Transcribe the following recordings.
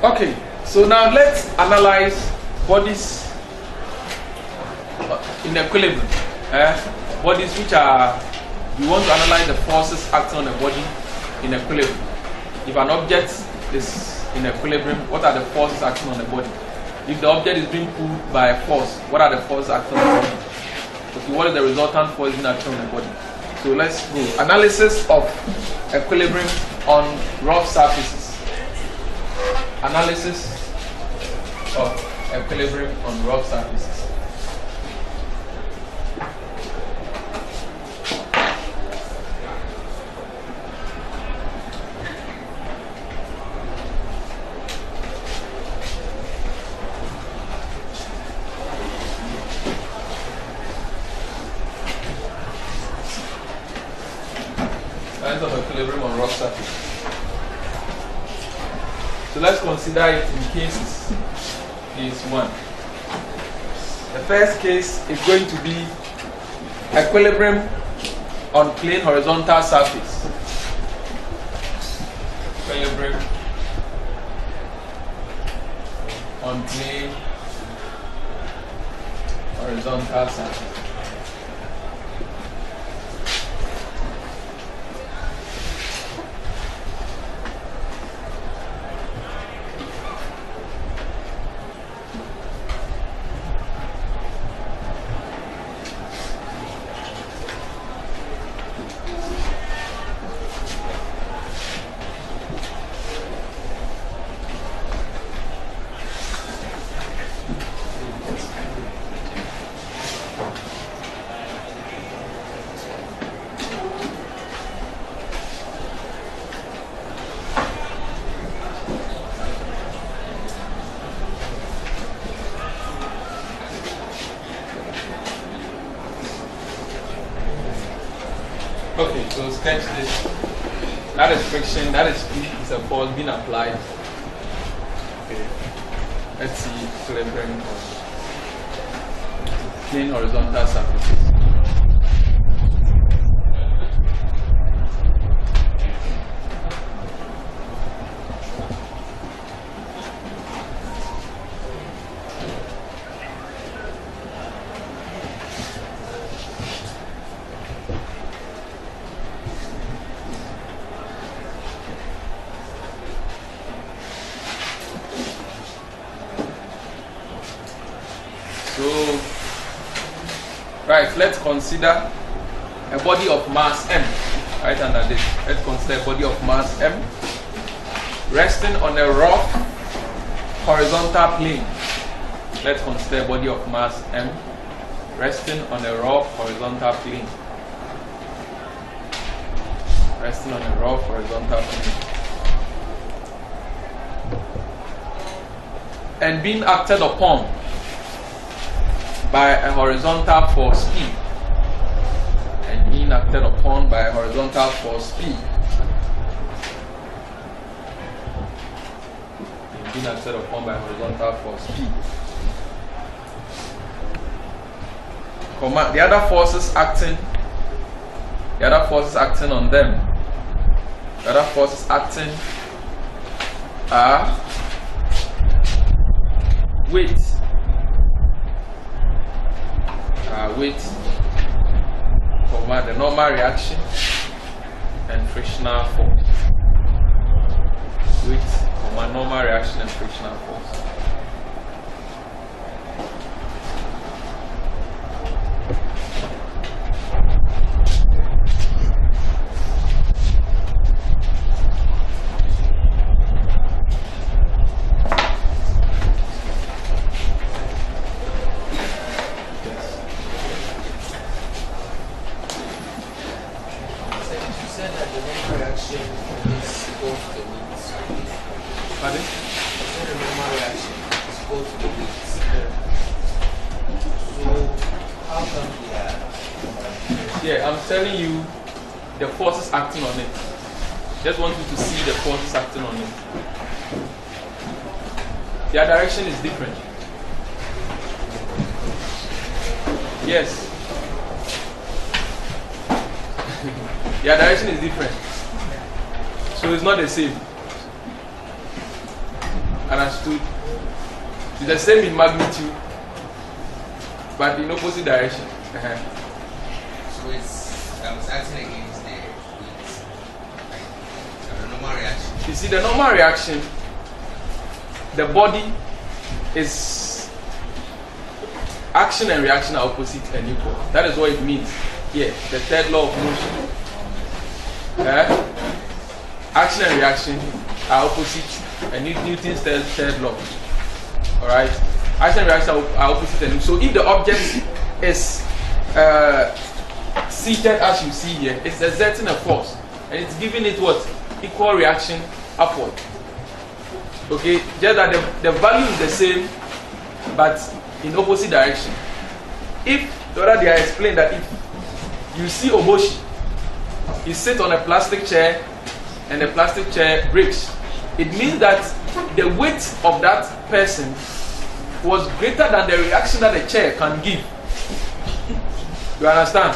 Okay, so now let's analyze bodies in equilibrium. Bodies which are, we want to analyze the forces acting on a body in equilibrium. If an object is in equilibrium, what are the forces acting on the body? If the object is being pulled by a force, what are the forces acting on the body? Okay, what is the resultant force being acting on the body? So let's go. Analysis of equilibrium on rough surfaces. Analysis of equilibrium on rough surfaces. Analysis of equilibrium on rough surfaces. So let's consider it in cases. Case 1. The first case is going to be equilibrium on plane horizontal surface. Equilibrium on plane horizontal surface. Okay, so sketch this. That is friction, that is P, is a force being applied. Okay. Let's see equilibrium on plane horizontal surfaces. So, right, let's consider a body of mass M. Right under this, let's consider a body of mass M resting on a rough horizontal plane. Let's consider a body of mass M resting on a rough horizontal plane. Resting on a rough horizontal plane. And being acted upon by a horizontal force P. And being acted upon by a horizontal force P. And being acted upon by a horizontal force P. The other forces acting on them. The other forces acting are weight. Weight, the normal reaction, and frictional force. Weight, normal reaction, and frictional force. said that the normal reaction is equal to the weight. Pardon? I said the normal reaction is equal to the weight. So how come we are? Yeah, I'm telling you the forces acting on it. Just want you to see the forces acting on it. Their direction is different. Yes. Their direction is different. So it's not the same. Understood? It's the same in magnitude, but in opposite direction. So it's acting against the weight. Like the normal reaction. You see, the normal reaction, the body is action and reaction are opposite and equal. That is what it means here. The third law of motion. Action and reaction are opposite, and Newton's third law. Alright? Action and reaction are opposite and equal. So if the object is seated as you see here, it's exerting a force, and it's giving it what? Equal reaction upward. Okay? Just that the value is the same, but in opposite direction. If the other day I explained that if you see Oboshi, he sits on a plastic chair and the plastic chair breaks, it means that the weight of that person was greater than the reaction that the chair can give. You understand?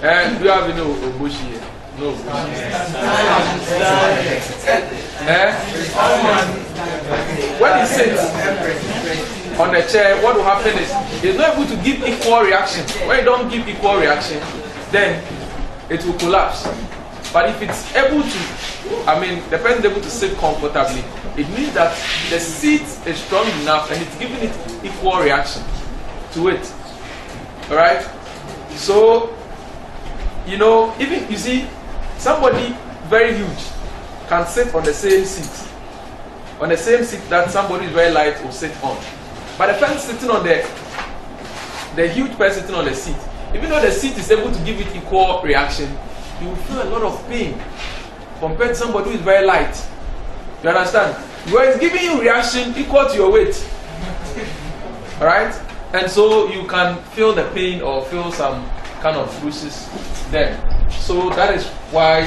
Do you have any Oboshi here? No. When he sits on the chair, what will happen is he's not able to give equal reaction. When you don't give equal reaction, then it will collapse. But if it's able to, the person is able to sit comfortably, it means that the seat is strong enough and it's giving it equal reaction to it. Alright? So, even you see, somebody very huge can sit on the same seat. On the same seat that somebody is very light will sit on. But the person sitting on the huge person sitting on the seat, even though the seat is able to give it equal reaction, you will feel a lot of pain compared to somebody who is very light. You understand? Where it's giving you reaction equal to your weight. Alright? And so you can feel the pain or feel some kind of bruises there. So that is why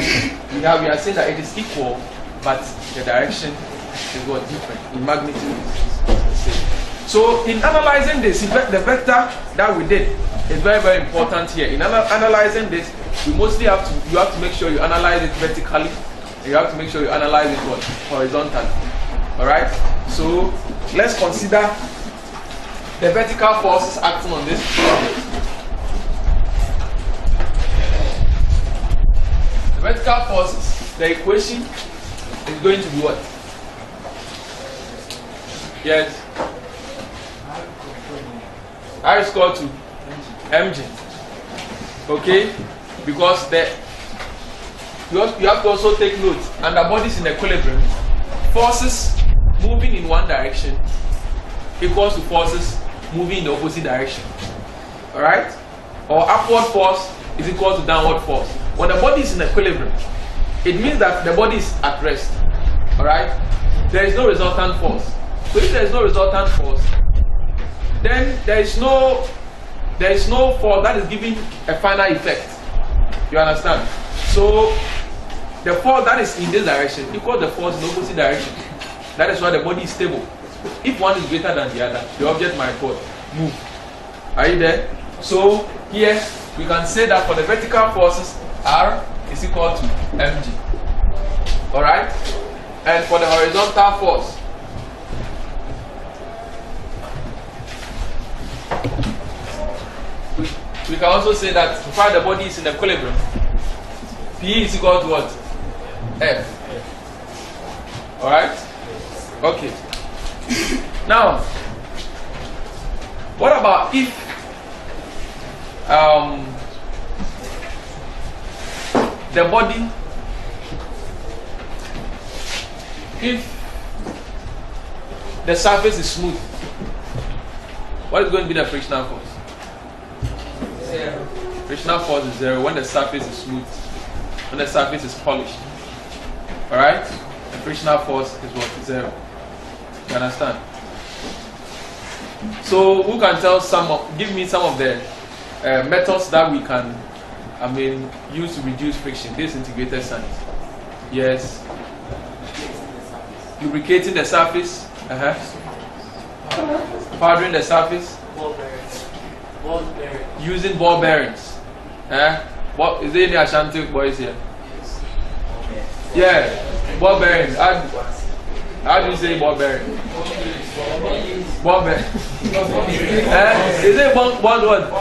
we are saying that it is equal, but the direction is what different. In magnitude is the same. So in analyzing this, the vector that we did is very, very important here. In analyzing this, you have to make sure you analyze it vertically, and you have to make sure you analyze it what? Horizontally. Alright? So let's consider the vertical forces acting on this object. The vertical forces, the equation is going to be what? Yes. R is equal to mg. Okay? Because you have to also take note, under bodies in equilibrium, forces moving in one direction equals to forces moving in the opposite direction. Alright? Or upward force is equal to downward force. When the body is in equilibrium, it means that the body is at rest. Alright? There is no resultant force. So if there is no resultant force, then there is no force that is giving a final effect. You understand? So the force that is in this direction equals the force in the opposite direction. That is why the body is stable. If one is greater than the other, the object might move. Are you there? So here we can say that for the vertical forces, R is equal to mg. Alright? And for the horizontal force, we can also say that while the body is in equilibrium, P is equal to what? F. Alright? Okay. Now, what about if the body, if the surface is smooth, what is going to be the frictional force? Zero. Frictional force is zero when the surface is smooth. when the surface is polished. Alright? The frictional force is what? 0. You understand? So who can tell give me some of the methods that we can use to reduce friction? This integrated science. Yes. Lubricating the surface. Powdering the surface. Ball bearings. Using ball bearings. What is there any Ashanti boys here? Yeah, ball bearings. How do you say ball bearing? Ball bearing. Is it bong what?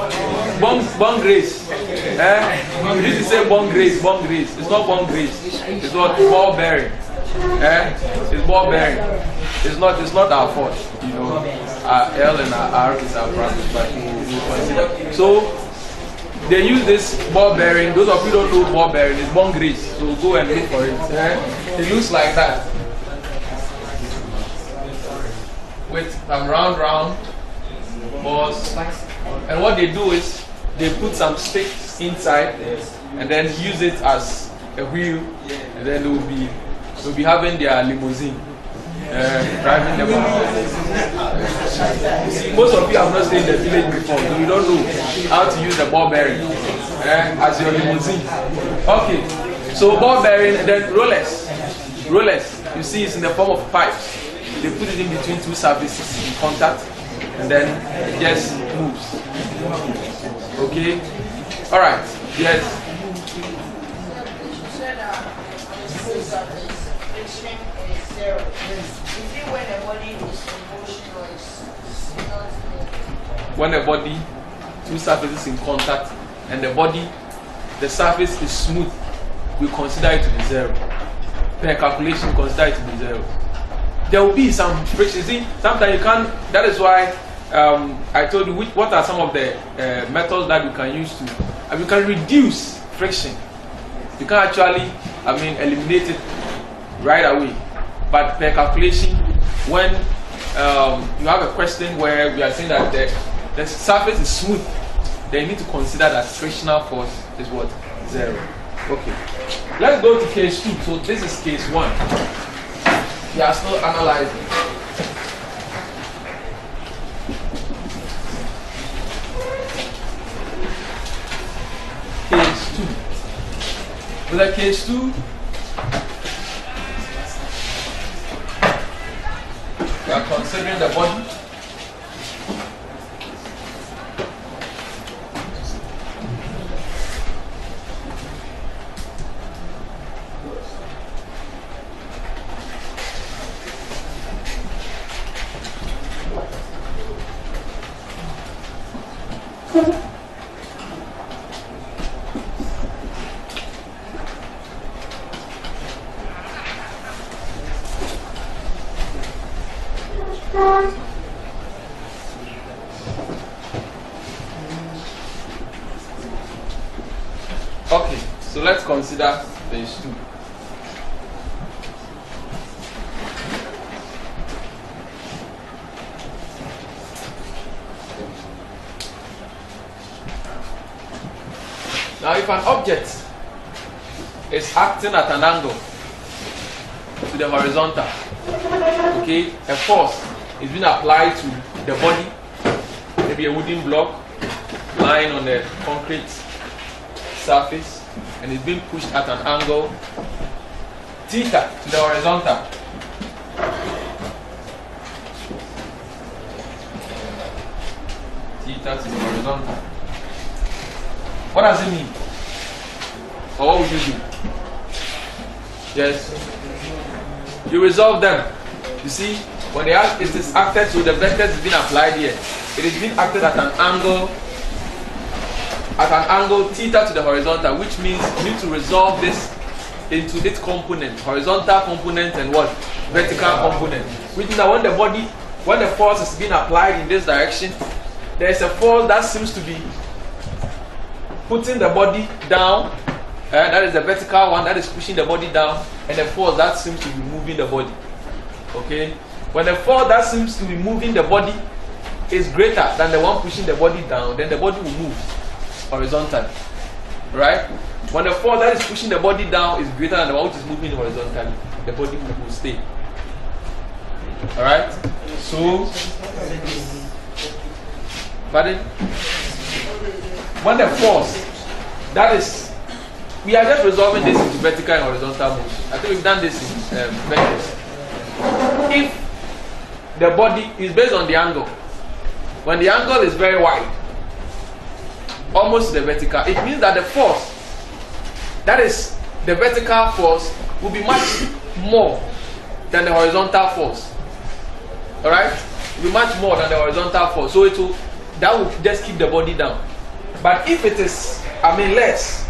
Bong grace. You need to say bong grace. It's not bong grace. It's what? Ball bearing. It's ball bearing. It's not our fault. You know, our L and our R is our practice, but we consider. So they use this ball bearing. Those of you who don't know ball bearing, it's bong grace. So go and look for it. It looks like that. With some round balls, and what they do is they put some sticks inside and then use it as a wheel, and then they'll be having their limousine driving them around. See, most of you have not stayed in the village before, so you don't know how to use the ball bearing as your limousine. Okay, so ball bearing, and then rollers. You see, it's in the form of pipes. They put it in between two surfaces in contact, and then it just moves. Okay? Alright, yes. You said friction is 0. Is it when the body is in motion or is not? When the body, two surfaces in contact, and the surface is smooth, we consider it to be 0. Per calculation, consider it to be 0. There will be some friction. See, sometimes you can't. That is why I told you what are some of the methods that you can use to. You can reduce friction. You can actually, eliminate it right away. But per calculation, when you have a question where we are saying that the surface is smooth, then you need to consider that frictional force is what? 0. Okay. Let's go to case 2. So this is case 1. We are still analyzing. Case 2. With a case 2, we are considering the body. Okay, so let's consider phase 2. Now, if an object is acting at an angle to the horizontal, okay, a force is being applied to the body, maybe a wooden block lying on the concrete surface, and it's being pushed at an angle theta to the horizontal. Theta to the horizontal. What does it mean? Or what would you do? Yes. You resolve them. You see, when it is acted, so the vectors is being applied here. It is being acted at an angle theta to the horizontal, which means you need to resolve this into its component, horizontal component and what? Vertical component. Which means that when the force is being applied in this direction, there is a force that seems to be putting the body down. That is the vertical one that is pushing the body down, and the force that seems to be moving the body. Okay? When the force that seems to be moving the body is greater than the one pushing the body down, then the body will move horizontally. Right? When the force that is pushing the body down is greater than the one which is moving horizontally, the body will stay. Alright? So, pardon? When the force, that is, we are just resolving this into vertical and horizontal motion. I think we've done this in vectors. If the body is based on the angle, when the angle is very wide, almost the vertical, it means that the force, that is the vertical force, will be much more than the horizontal force. Alright? It will be much more than the horizontal force. So that will just keep the body down. But if it is, less,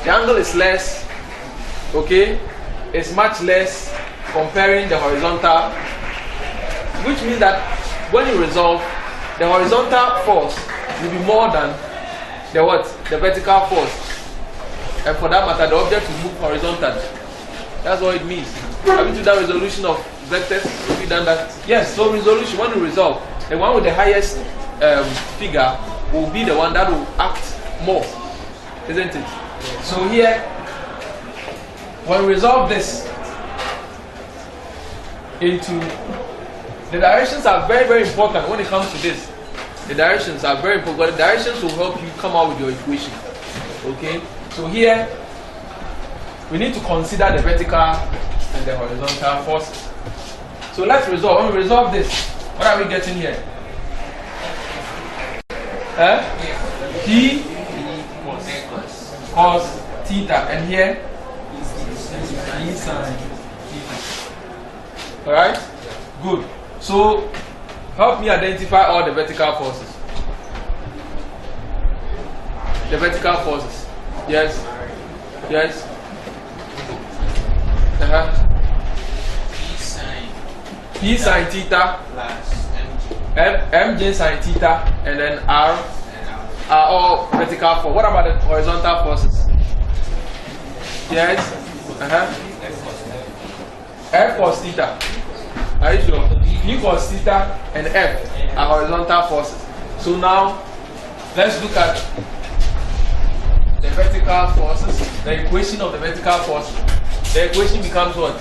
the angle is less, okay, it's much less comparing the horizontal, which means that when you resolve, the horizontal force will be more than the what? The vertical force. And for that matter, the object will move horizontally. That's what it means. Have you done that resolution of vectors? Have you done that? Yes, so resolution, when you resolve, the one with the highest figure will be the one that will act more, isn't it? So here, when we resolve this into, the directions are very, very important when it comes to this. The directions are very important. The directions will help you come out with your equation. Okay? So here, we need to consider the vertical and the horizontal forces. So let's resolve. When we resolve this, what are we getting here? P cos theta, and here P sin theta. Alright? Good. So help me identify all the vertical forces. The vertical forces. Yes. Yes. P sin theta plus mj sin theta, and then r are all vertical forces. What about the horizontal forces? Yes. F cos theta. Are you sure? U cos theta and F are horizontal forces. So now let's look at the vertical forces, the equation of the vertical forces. The equation becomes what?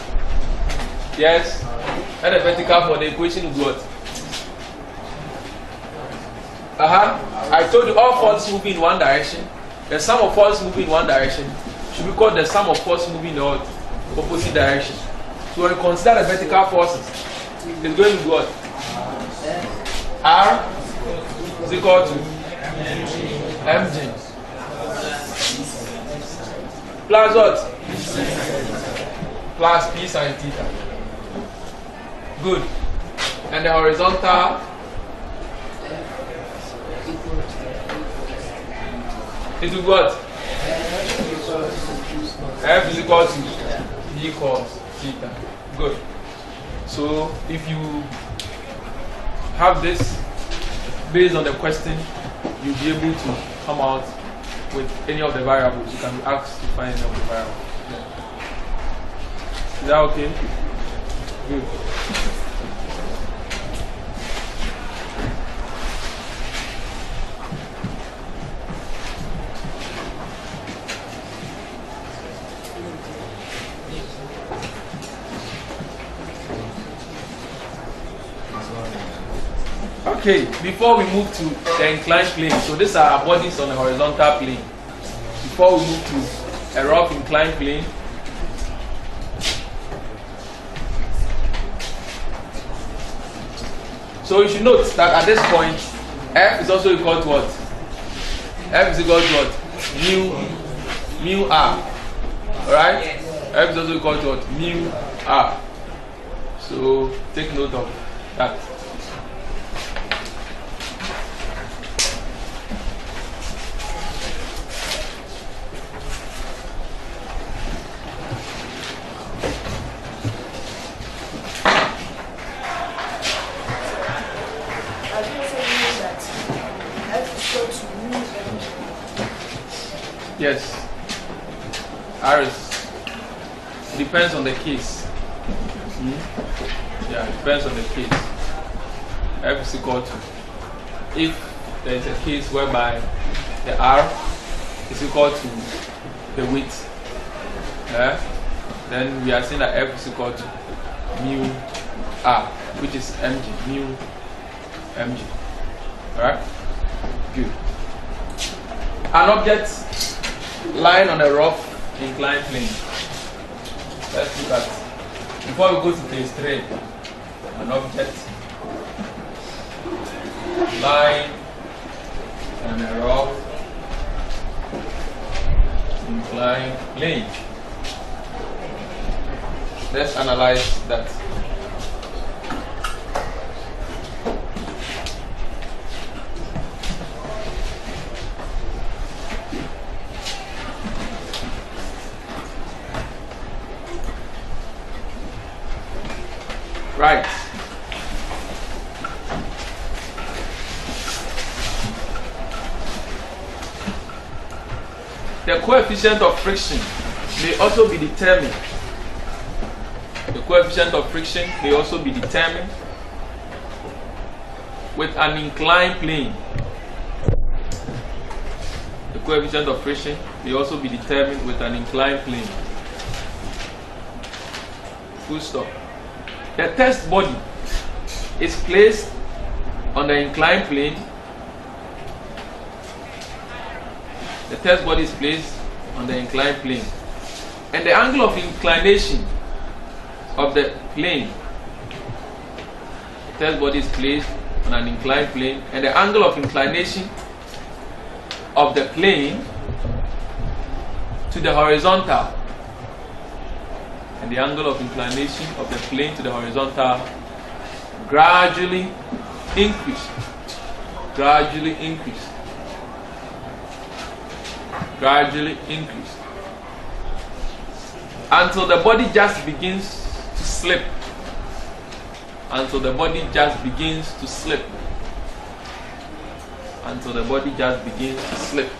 Yes. And the vertical for the equation is what? I told you all forces moving in one direction. The sum of forces moving in one direction should be called the sum of forces moving in the opposite direction. So when you consider the vertical forces, it's going to be what? R is equal to mg plus what? Plus P sin theta. Good. And the horizontal it will what? F is equal to P cos theta. Good. So if you have this based on the question, you'll be able to come out with any of the variables. You can be asked to find any of the variables. Is that okay? Good. Okay, before we move to the inclined plane, so these are our bodies on the horizontal plane. Before we move to a rough inclined plane, so you should note that at this point, F is also equal to what? F is equal to what? Mu R. Alright? F is also equal to what? Mu R. So take note of that. Yes. R is depends on the case. Yeah, it depends on the case. F is equal to, if there is a case whereby the R is equal to the weight. Then we are saying that F is equal to mu R, which is mg, mu mg. Alright? Good. An object lying on a rough inclined plane. Let's look at, before we go to phase 3, an object lying on a rough inclined plane. Let's analyze that. Right. The coefficient of friction may also be determined. The coefficient of friction may also be determined with an inclined plane. The coefficient of friction may also be determined with an inclined plane. Full stop. The test body is placed on the inclined plane. The test body is placed on the inclined plane, and the angle of inclination of the plane. The test body is placed on an inclined plane, and the angle of inclination of the plane to the horizontal, and the angle of inclination of the plane to the horizontal gradually increase, gradually increase, gradually increase, until the body just begins to slip, until the body just begins to slip, until the body just begins to slip.